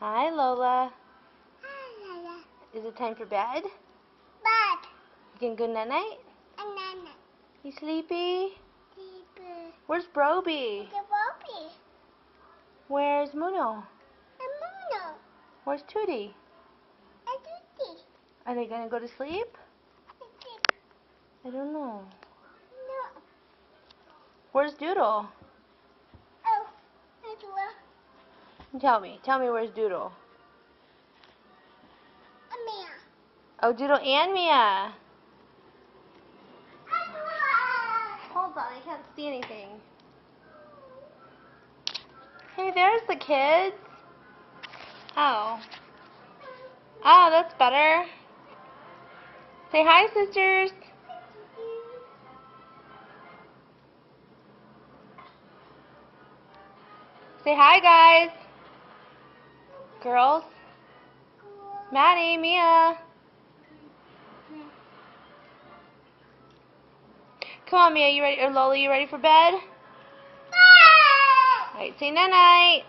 Hi, Lola. Hi, Lola. Is it time for bed? Bad. You can go night-night? Banana. You sleepy? Sleepy. Where's Broby? The Bobby. Where's Muno? The Mono. Where's Tootie? A Duty. Are they gonna go to sleep? The Dip. I don't know. No. Where's Doodle? Oh. That's what. Tell me where's Doodle? Mia. Oh, Doodle and Mia. That's what. Hold on, I can't see anything. Hey, there's the kids. Oh. Oh, that's better. Say hi, sisters. Say hi, guys. Girls. Maddie, Mia. Come on, Mia, you ready? Or Lola, you ready for bed? Alright, say night-night.